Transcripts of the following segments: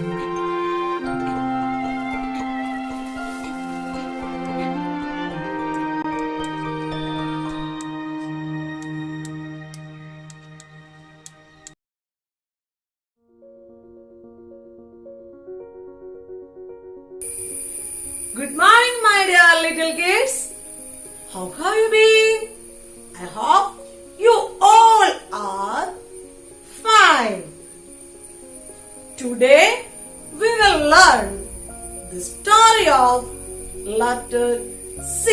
Good morning, my dear little kids. How have you been? I hope you all are fine. Today we will learn the story of letter C.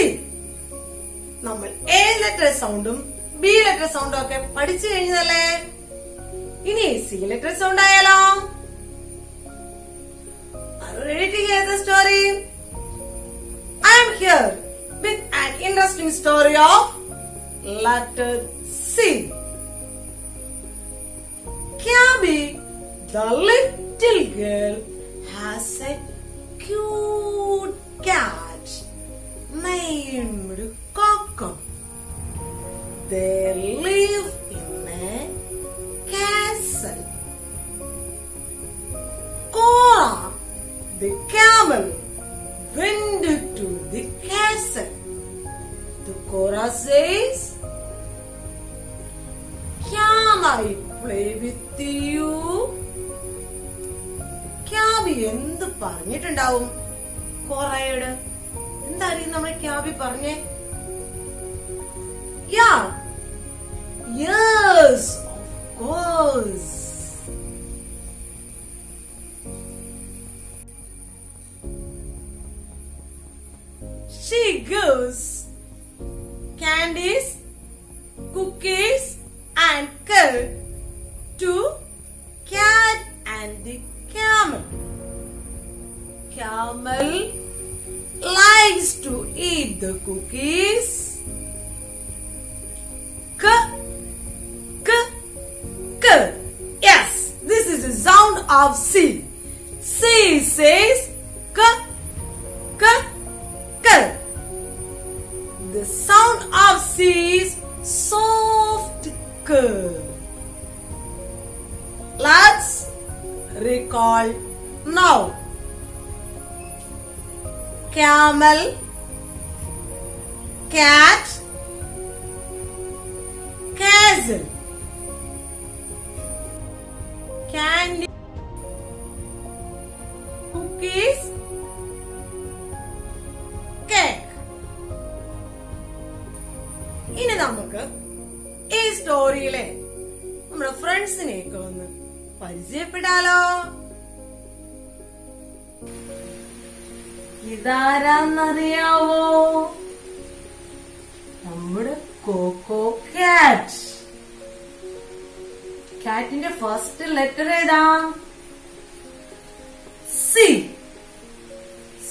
നമ്മൾ A letter സൗണ്ടും B letter സൗണ്ടും ഒക്കെ പഠിച്ചു കഴിഞ്ഞതല്ലേ? ഇനി C letter sound ആയാലോ? Are you ready to hear the story? I am here with an interesting story of letter C. Gabby, the little girl, has a cute cat named Coco. They live in a castle. Cora, the camel, went to the castle. The Cora says, "Can I play with you?" ക്യാബി എന്ത് പറഞ്ഞിട്ടുണ്ടാവും കോറയോട്? എന്തായിരിക്കും നമ്മുടെ ക്യാബി പറഞ്ഞേ? Yeah, yes, of course. She gives candies, cookies and curd to cat and the camel. Camel likes to eat the cookies. K, k, k. Yes, this is the sound of C. C says k, k, k. The sound of C is soft k. Let's recall now. Camel, cat, castle, candy, cookies, cake. ഇനി നമുക്ക് ഈ സ്റ്റോറിയിലെ നമ്മുടെ ഫ്രണ്ട്സിനെയൊക്കെ ഒന്ന് പരിചയപ്പെടാലോ. ഇതാരാന്നറിയാവോ? നമ്മുടെ coco കാറ്റ്. കാറ്റിന്റെ first letter ഏതാ? C.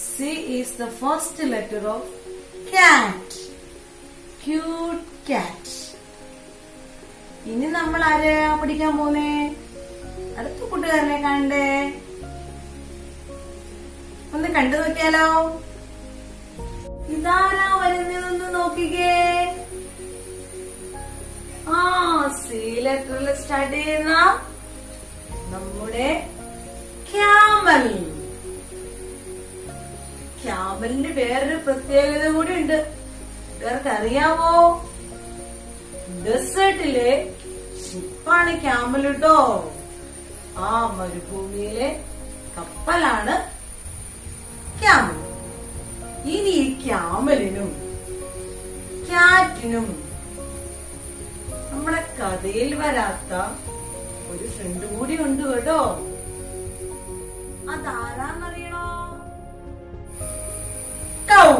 C is the first letter of കാറ്റ്. ക്യൂട്ട് കാറ്റ്. ഇനി നമ്മൾ ആരെയാ പഠിക്കാൻ പോന്നേ? അടുത്ത കൂട്ടുകാരനെ കണ്ടേ, ഒന്ന് കണ്ടു നോക്കിയാലോ. ഇതാരാ വരുന്നതെന്ന് നോക്കിക്കേ. ആ, സി ലെറ്ററിൽ സ്റ്റാർട്ട് ചെയ്യുന്ന നമ്മുടെ ക്യാമൽ. ക്യാമലിന്റെ വേറൊരു പ്രത്യേകത കൂടി ഉണ്ട്. ഇവർക്ക് അറിയാവോ? ഡെസേർട്ടിലെ ഷിപ്പാണ് ക്യാമൽ കേട്ടോ. ആ മരുഭൂമിയിലെ കപ്പലാണ് ക്യാമൽ. ഇനി ഈ ക്യാമലിനും ക്യാറ്റിനും നമ്മുടെ കഥയിൽ വരാത്ത ഒരു ഫ്രണ്ട് കൂടി ഉണ്ട് കേട്ടോ. അതാരാന്നറിയണോ? കൗ.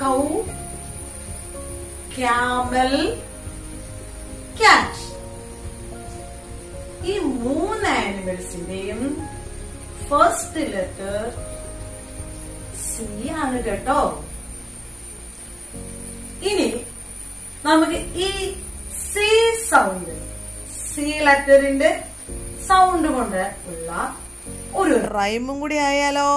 കൗ, ക്യാമൽ, ക്യാറ്റ്. ഈ മൂന്ന് ആനിമൽസിന്റെയും ഫസ്റ്റ് ലെറ്റർ സി ആണ് കേട്ടോ. ഇനി നമുക്ക് ഈ സി സൗണ്ട്, സി ലെറ്ററിന്റെ സൗണ്ട് കൊണ്ട് ഉള്ള ഒരു റൈമും കൂടി ആയാലോ.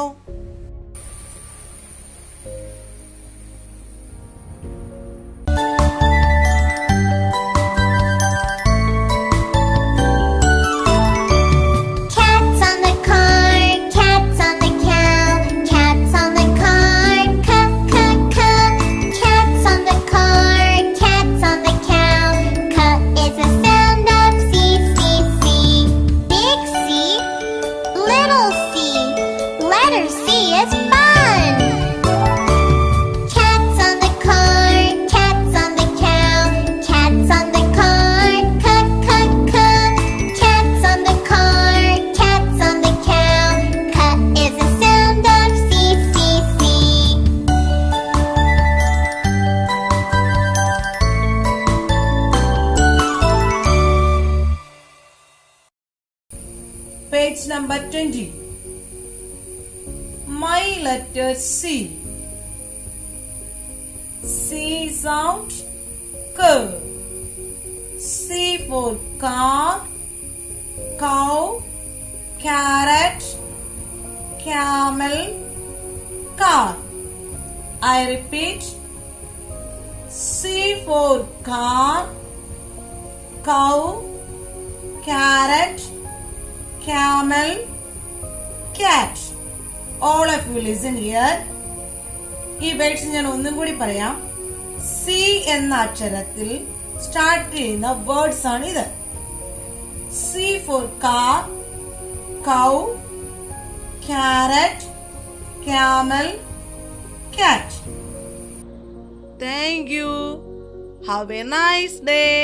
Page number 20. My letter C. C sound K. C for car, cow, carrot, camel, car. I repeat. C for car, cow, carrot, camel, cat. All of you listen here. ഈ words ഞാൻ ഒന്നും കൂടി പറയാം. സി എന്ന അക്ഷരത്തിൽ start ചെയ്യുന്ന words ആണ് ഇത്. സി ഫോർ കാർ, കൗ, ക്യാരറ്റ്, ക്യാമൽ, കാറ്റ്. Thank you. Have a nice day.